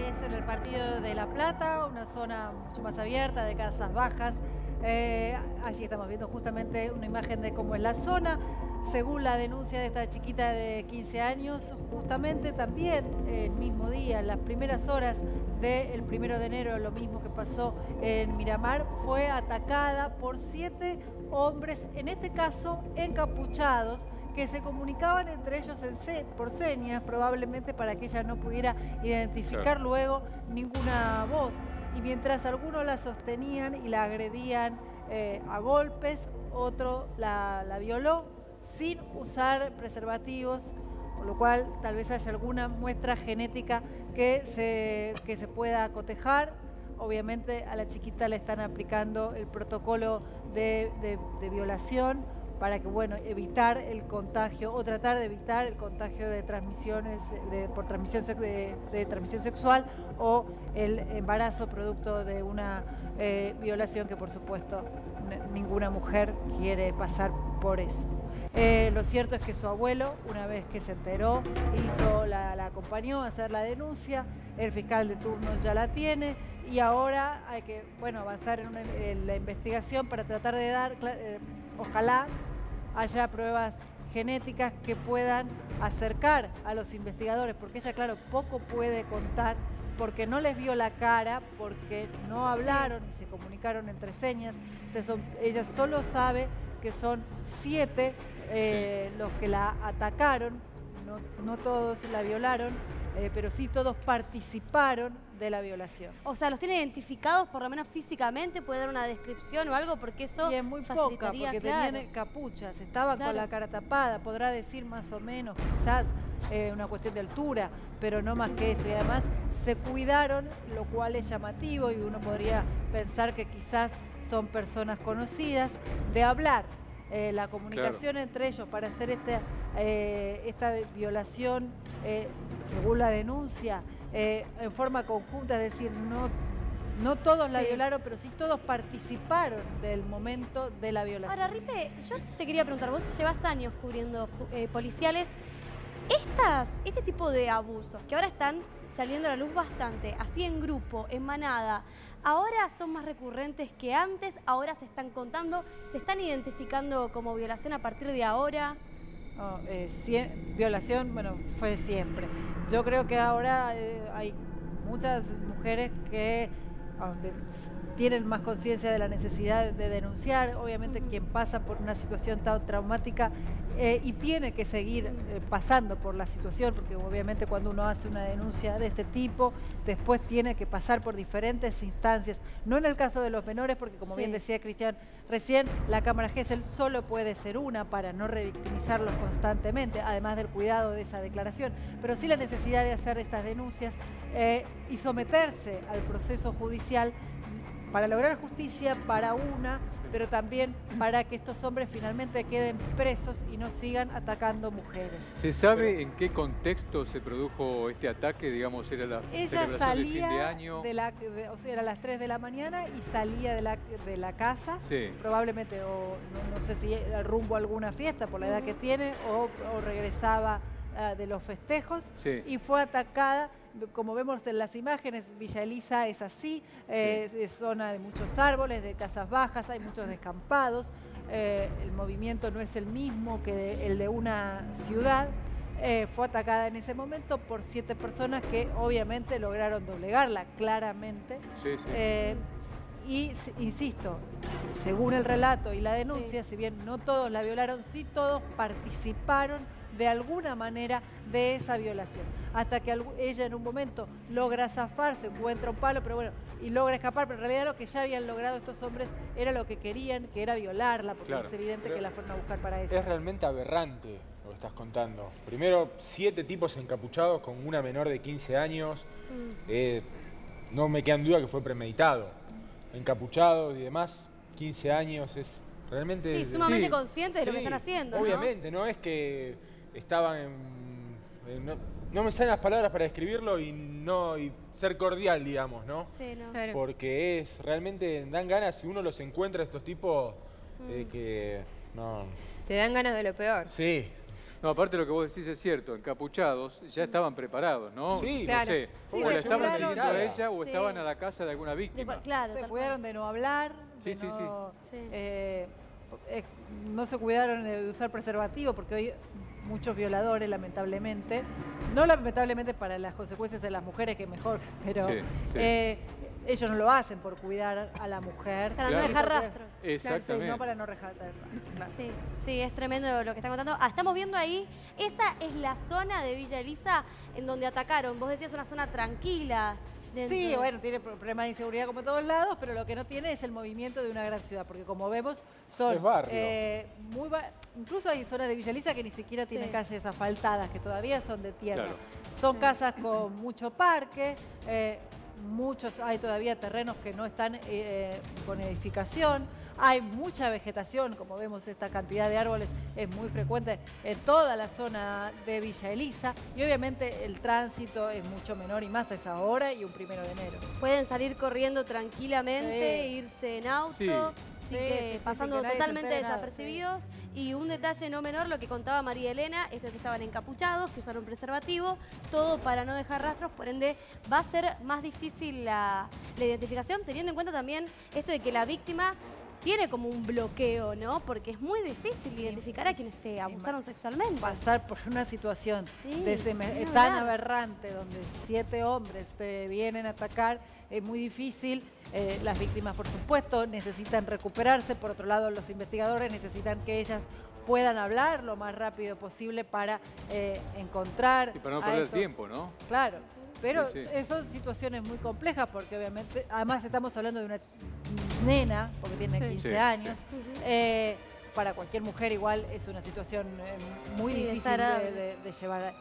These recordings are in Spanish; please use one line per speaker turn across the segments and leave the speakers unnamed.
es en el partido de La Plata, una zona mucho más abierta, de casas bajas. Allí estamos viendo justamente una imagen de cómo es la zona. Según la denuncia de esta chiquita de 15 años, justamente también el mismo día, en las primeras horas del 1 de enero, lo mismo que pasó en Miramar, fue atacada por 7 hombres, en este caso encapuchados, que se comunicaban entre ellos por señas, probablemente para que ella no pudiera identificar luego ninguna voz. Y mientras algunos la sostenían y la agredían a golpes, otro la violó sin usar preservativos, por lo cual tal vez haya alguna muestra genética que se pueda cotejar. Obviamente a la chiquita le están aplicando el protocolo de violación para que, bueno, evitar el contagio o tratar de evitar el contagio de transmisiones por transmisión sexual o el embarazo producto de una violación, que por supuesto ninguna mujer quiere pasar por eso. Lo cierto es que su abuelo, una vez que se enteró, la acompañó a hacer la denuncia. El fiscal de turno ya la tiene y ahora hay que, bueno, avanzar en la investigación para tratar de dar, ojalá haya pruebas genéticas que puedan acercar a los investigadores, porque ella, claro, poco puede contar, porque no les vio la cara, porque no hablaron y se comunicaron entre señas. O sea, ella solo sabe que son 7 los que la atacaron, no todos la violaron, pero sí todos participaron de la violación.
O sea, ¿los tiene identificados por lo menos físicamente? ¿Puede dar una descripción o algo? Porque eso
y es muy poca, porque tenían capuchas, estaban con la cara tapada. Podrá decir más o menos, quizás, una cuestión de altura, pero no más que eso. Y además se cuidaron, lo cual es llamativo, y uno podría pensar que quizás son personas conocidas, de hablar. La comunicación entre ellos para hacer esta violación, según la denuncia, en forma conjunta, es decir, no todos la violaron, pero sí todos participaron del momento de la violación.
Ahora, Ripe, yo te quería preguntar, vos llevas años cubriendo policiales. Este tipo de abusos, que ahora están saliendo a la luz bastante, así en grupo, en manada, ahora son más recurrentes que antes, ahora se están contando, se están identificando como violación a partir de ahora.
Violación, bueno, fue siempre. Yo creo que ahora hay muchas mujeres que tienen más conciencia de la necesidad de denunciar. Obviamente quien pasa por una situación tan traumática y tiene que seguir pasando por la situación, porque obviamente cuando uno hace una denuncia de este tipo, después tiene que pasar por diferentes instancias. No en el caso de los menores, porque como bien decía Cristian recién, la cámara Gesell solo puede ser una para no revictimizarlos constantemente, además del cuidado de esa declaración, pero sí la necesidad de hacer estas denuncias y someterse al proceso judicial para lograr justicia para una, pero también para que estos hombres finalmente queden presos y no sigan atacando mujeres.
¿Se sabe en qué contexto se produjo este ataque? Digamos, ¿era la celebración de fin de año?
O sea, era a las 3 de la mañana y salía de la casa, probablemente, o no sé si era rumbo a alguna fiesta por la edad que tiene, o regresaba de los festejos, y fue atacada. Como vemos en las imágenes, Villa Elisa es así, es zona de muchos árboles, de casas bajas, hay muchos descampados, el movimiento no es el mismo que el de una ciudad. Fue atacada en ese momento por 7 personas que obviamente lograron doblegarla, claramente. Y insisto, según el relato y la denuncia, si bien no todos la violaron, sí todos participaron de alguna manera de esa violación. Hasta que ella en un momento logra zafar, se encuentra un palo, pero bueno, y logra escapar, pero en realidad lo que ya habían logrado estos hombres era lo que querían, que era violarla, porque es evidente que la fueron a buscar para eso.
Es realmente aberrante lo que estás contando. Primero, 7 tipos encapuchados con una menor de 15 años. No me queda en duda que fue premeditado. Encapuchados y demás, 15 años, es realmente...
Sí, sumamente conscientes de lo que están haciendo,
obviamente, no es que estaban no me salen las palabras para describirlo y ser cordial, digamos, ¿no?
Sí, no.
Porque es realmente, dan ganas, si uno los encuentra estos tipos, que no...
Te dan ganas de lo peor.
Sí.
No, aparte lo que vos decís es cierto, encapuchados ya estaban preparados, ¿no?
Sí,
claro.
No sé,
Sí,
o la
se
estaban
cuidaron
siguiendo a
de-
ella o
Sí.
estaban a la casa de alguna víctima.
Claro,
Se
tal
cuidaron
cual.
de no hablar, de
Sí, sí,
no,
sí.
no se cuidaron de usar preservativo, porque hoy muchos violadores, lamentablemente, no lamentablemente para las consecuencias de las mujeres, que mejor, pero
Sí, sí.
ellos no lo hacen por cuidar a la mujer.
Para
Claro.
no dejar
Porque-
rastros.
Exactamente.
Sí, no para no dejar rastros. Claro.
Sí, sí, es tremendo lo que están contando. Estamos viendo ahí, esa es la zona de Villa Elisa en donde atacaron. Vos decías una zona tranquila. dentro
Sí,
de-
bueno, tiene problemas de inseguridad como en todos lados, pero lo que no tiene es el movimiento de una gran ciudad, porque como vemos son
Es barrio.
incluso hay zonas de Villa Elisa que ni siquiera tienen
Sí.
calles asfaltadas, que todavía son de tierra.
Claro.
Son
Sí.
casas con mucho parque, hay todavía terrenos que no están con edificación. Hay mucha vegetación, como vemos esta cantidad de árboles es muy frecuente en toda la zona de Villa Elisa y obviamente el tránsito es mucho menor y más a esa hora y un 1 de enero.
Pueden salir corriendo tranquilamente,
Sí.
irse en auto,
Sí.
sin
Sí,
que,
sí, sí,
pasando
sin que nadie se
totalmente
entere de nada,
desapercibidos. Y un detalle no menor, lo que contaba María Elena, esto es que estaban encapuchados, que usaron preservativo, todo para no dejar rastros, por ende va a ser más difícil la identificación, teniendo en cuenta también esto de que la víctima tiene como un bloqueo, ¿no? Porque es muy difícil identificar a quienes te abusaron sexualmente.
Pasar por una situación
Sí, ni
tan
hablar.
aberrante donde 7 hombres te vienen a atacar es muy difícil. Las víctimas, por supuesto, necesitan recuperarse. Por otro lado, los investigadores necesitan que ellas puedan hablar lo más rápido posible para encontrar
Y para no
a
perder
estos-
tiempo, ¿no?
Claro, pero
Sí, sí.
son situaciones muy complejas porque obviamente, además estamos hablando de una nena, porque tiene
Sí.
15
Sí,
años.
Ujú.
Para cualquier mujer igual es una situación muy
Sí,
difícil
desagradable.
de llevar.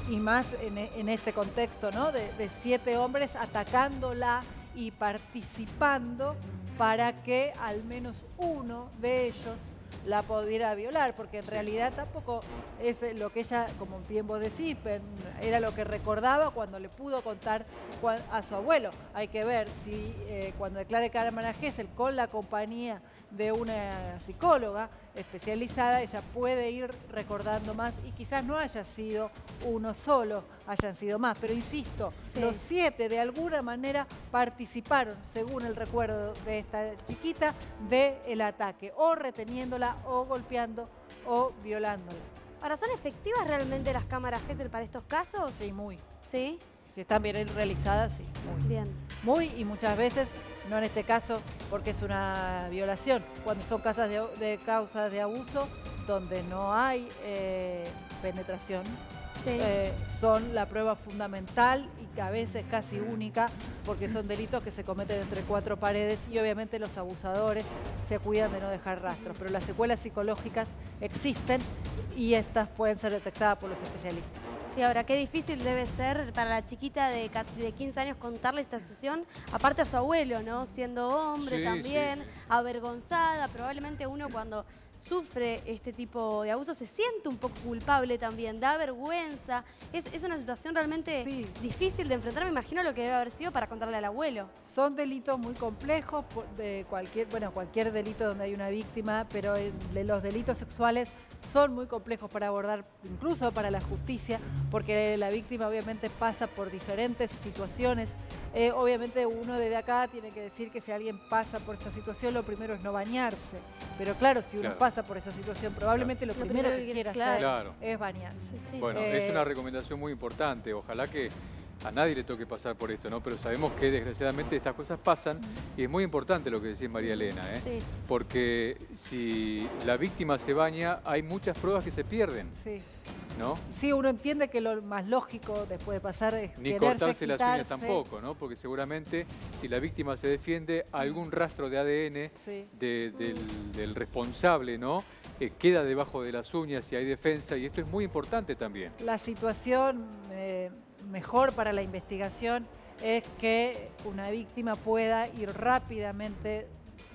Y más en este contexto, ¿no? De 7 hombres atacándola y participando para que al menos uno de ellos la pudiera violar, porque en realidad tampoco es lo que ella, como bien vos decís, era lo que recordaba cuando le pudo contar a su abuelo. Hay que ver si cuando declare Carmen Gesell con la compañía de una psicóloga especializada, ella puede ir recordando más y quizás no haya sido uno solo, hayan sido más. Pero insisto,
Sí.
los 7 de alguna manera participaron, según el recuerdo de esta chiquita, del ataque, o reteniéndola, o golpeando, o violándola.
Ahora, ¿son efectivas realmente las cámaras Gesell para estos casos?
Sí, muy.
¿Sí?
Si están bien realizadas, sí, muy.
Bien.
Muy y muchas veces, no en este caso, porque es una violación, cuando son causas de abuso donde no hay penetración,
Sí.
son la prueba fundamental y que a veces casi única, porque son delitos que se cometen entre 4 paredes y obviamente los abusadores se cuidan de no dejar rastros, pero las secuelas psicológicas existen y estas pueden ser detectadas por los especialistas.
Sí, ahora, qué difícil debe ser para la chiquita de 15 años contarle esta situación, aparte a su abuelo, ¿no? Siendo hombre
Sí,
también,
sí, sí.
avergonzada, probablemente uno cuando sufre este tipo de abuso se siente un poco culpable también, da vergüenza, es una situación realmente
Sí.
difícil de enfrentar, me imagino lo que debe haber sido para contarle al abuelo.
Son delitos muy complejos, de cualquier delito donde hay una víctima, pero de los delitos sexuales son muy complejos para abordar, incluso para la justicia, porque la víctima obviamente pasa por diferentes situaciones. Obviamente uno desde acá tiene que decir que si alguien pasa por esta situación, lo primero es no bañarse. Pero claro, si uno
Claro.
pasa por esa situación, probablemente lo primero que quiera hacer
Claro.
es bañarse.
Sí, sí.
Bueno,
Eh,
es una recomendación muy importante. Ojalá que a nadie le toque pasar por esto, ¿no? Pero sabemos que desgraciadamente estas cosas pasan y es muy importante lo que decís María Elena, ¿eh?
Sí.
Porque si la víctima se baña, hay muchas pruebas que se pierden,
Sí.
¿no?
Sí, uno entiende que lo más lógico después de pasar es
Ni
quererse
cortarse las uñas
quitarse.
tampoco, ¿no? Porque seguramente si la víctima se defiende, algún rastro de ADN
Sí.
del responsable, ¿no? Queda debajo de las uñas si hay defensa y esto es muy importante también.
La situación mejor para la investigación es que una víctima pueda ir rápidamente,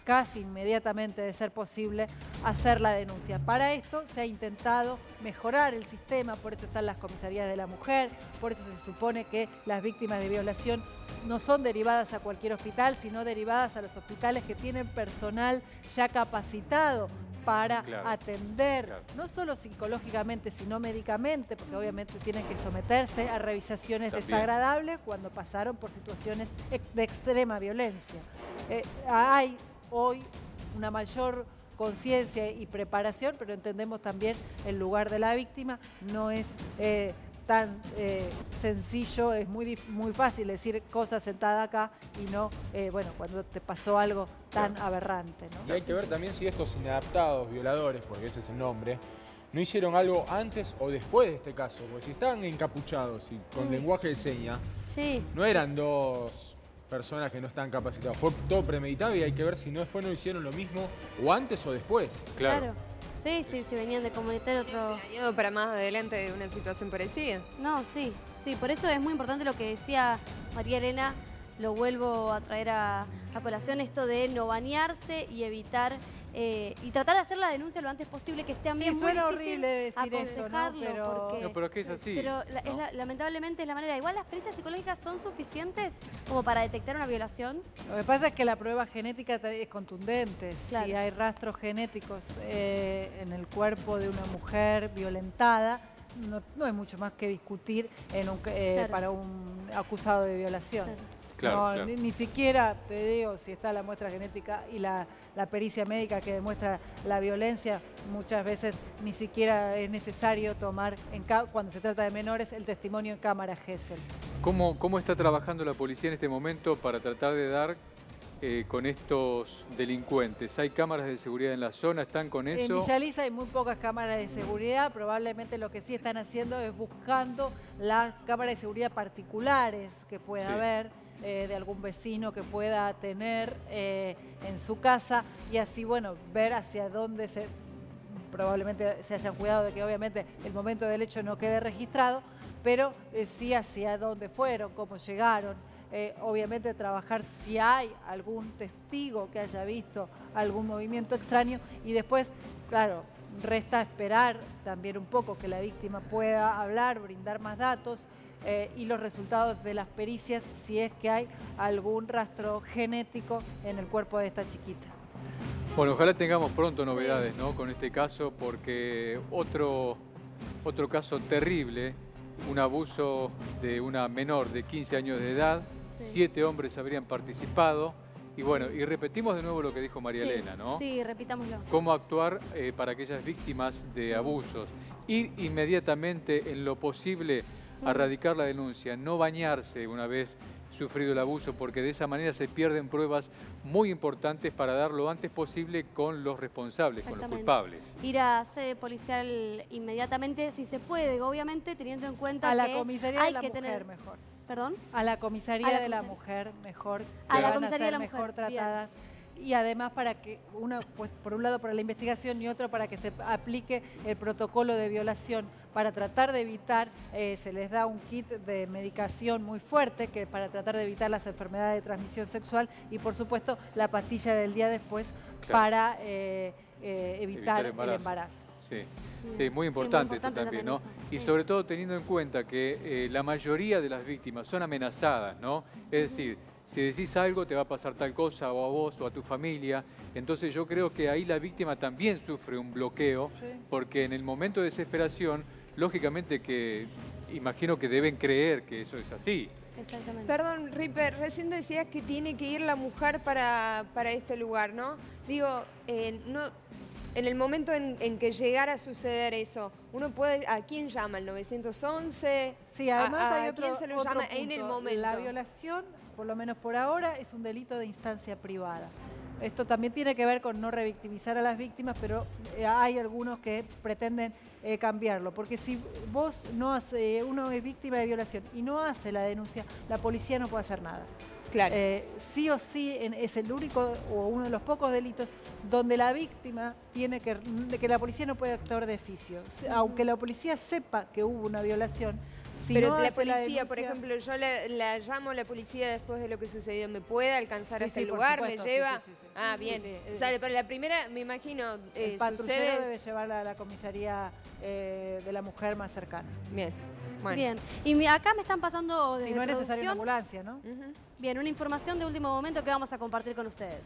casi inmediatamente de ser posible, hacer la denuncia. Para esto se ha intentado mejorar el sistema, por eso están las comisarías de la mujer, por eso se supone que las víctimas de violación no son derivadas a cualquier hospital, sino derivadas a los hospitales que tienen personal ya capacitado para
Claro.
atender,
Claro.
no solo psicológicamente, sino médicamente, porque obviamente tienen que someterse a revisaciones
También.
desagradables cuando pasaron por situaciones de extrema violencia. Hay hoy una mayor conciencia y preparación, pero entendemos también el lugar de la víctima. No es tan sencillo, es muy fácil decir cosas sentada acá y no, bueno, cuando te pasó algo tan aberrante, ¿no?
Y hay que ver también si estos inadaptados violadores, porque ese es el nombre, no hicieron algo antes o después de este caso. Porque si estaban encapuchados y con lenguaje de señas,
Sí.
no eran dos personas que no están capacitadas. Fue todo premeditado y hay que ver si no después no hicieron lo mismo o antes o después.
Claro.
Sí, si venían de cometer otro...
Planeado para más adelante de una situación parecida.
No, sí, por eso es muy importante lo que decía María Elena, lo vuelvo a traer a colación, esto de no bañarse y evitar, y tratar de hacer la denuncia lo antes posible, que es también muy
suena
difícil
horrible decir eso, ¿no?
aconsejarlo,
Pero-
porque...
No, pero es que es así.
Pero
¿no?
lamentablemente es la manera. Igual las pericias psicológicas son suficientes como para detectar una violación.
Lo que pasa es que la prueba genética es contundente.
Claro.
Si hay rastros genéticos en el cuerpo de una mujer violentada, no hay mucho más que discutir
Claro.
para un acusado de violación.
Claro,
No,
claro.
Ni siquiera, te digo, si está la muestra genética y la pericia médica que demuestra la violencia, muchas veces ni siquiera es necesario tomar, cuando se trata de menores, el testimonio en cámara Gesell.
¿Cómo está trabajando la policía en este momento para tratar de dar con estos delincuentes? ¿Hay cámaras de seguridad en la zona? ¿Están con
En
eso?
Villa Lisa hay muy pocas cámaras de seguridad, probablemente lo que sí están haciendo es buscando las cámaras de seguridad particulares que pueda
Sí.
haber, de algún vecino que pueda tener en su casa y así, bueno, ver hacia dónde probablemente se hayan cuidado de que obviamente el momento del hecho no quede registrado, pero sí hacia dónde fueron, cómo llegaron. Obviamente trabajar si hay algún testigo que haya visto algún movimiento extraño y después, claro, resta esperar también un poco que la víctima pueda hablar, brindar más datos y los resultados de las pericias si es que hay algún rastro genético en el cuerpo de esta chiquita.
Bueno, ojalá tengamos pronto
Sí.
novedades, ¿no? Con este caso, porque otro caso terrible, un abuso de una menor de 15 años de edad,
Sí.
7 hombres habrían participado. Y bueno, y repetimos de nuevo lo que dijo María
Sí,
Elena, ¿no?
Sí, repitámoslo.
Cómo actuar para aquellas víctimas de abusos. Ir inmediatamente, en lo posible, a radicar la denuncia. No bañarse una vez sufrido el abuso, porque de esa manera se pierden pruebas muy importantes para dar lo antes posible con los responsables, con los
Exactamente.
culpables.
Ir a sede policial inmediatamente, si se puede, obviamente teniendo en cuenta
A la
que
comisaría
hay
de la
que
mujer
tener...
mejor.
¿Perdón?
A la comisaría
A la
de la
comisaría.
mujer mejor,
A
que
la
van
comisaría
a
de la
ser mejor
mujer, bien.
tratadas. Y además para que, pues, por un lado para la investigación y otro para que se aplique el protocolo de violación para tratar de evitar, se les da un kit de medicación muy fuerte que para tratar de evitar las enfermedades de transmisión sexual y por supuesto la pastilla del día después
Claro.
para evitar el embarazo.
Sí. Sí, muy importante esto también, ¿no?
eso,
Y
sí.
sobre todo teniendo en cuenta que la mayoría de las víctimas son amenazadas, ¿no? Es decir, si decís algo te va a pasar tal cosa o a vos o a tu familia. Entonces yo creo que ahí la víctima también sufre un bloqueo,
Sí.
porque en el momento de desesperación, lógicamente que imagino que deben creer que eso es así.
Exactamente.
Perdón, Ripper, recién decías que tiene que ir la mujer para este lugar, ¿no? Digo, no, en el momento en que llegara a suceder eso, uno puede, ¿a quién llama? ¿El 911?
Sí, además
¿A
hay otro,
quién se lo
otro
llama en el
punto.
momento?
La violación, por lo menos por ahora, es un delito de instancia privada. Esto también tiene que ver con no revictimizar a las víctimas, pero hay algunos que pretenden cambiarlo. Porque si vos no hace, uno es víctima de violación y no hace la denuncia, la policía no puede hacer nada.
Claro.
Sí o sí es el único o uno de los pocos delitos donde la víctima tiene que la policía no puede actuar de oficio. Aunque la policía sepa que hubo una violación, si
Pero
no
la
hace
policía, por
denuncia-
ejemplo, yo la llamo a la policía después de lo que sucedió, ¿me puede alcanzar
Sí,
hasta
sí,
el
por
lugar?
supuesto,
¿Me
sí,
lleva?
sí, sí, sí.
Ah,
Sí,
bien.
sí.
Sale, pero la primera, me imagino,
El patrullero
sucede...
debe llevarla a la comisaría de la mujer más cercana.
Bien. Bueno.
Bien. Y acá me están pasando desde
Si no es necesaria una
producción,
ambulancia, ¿no?
Ujú.
bien, una información de último momento que vamos a compartir con ustedes.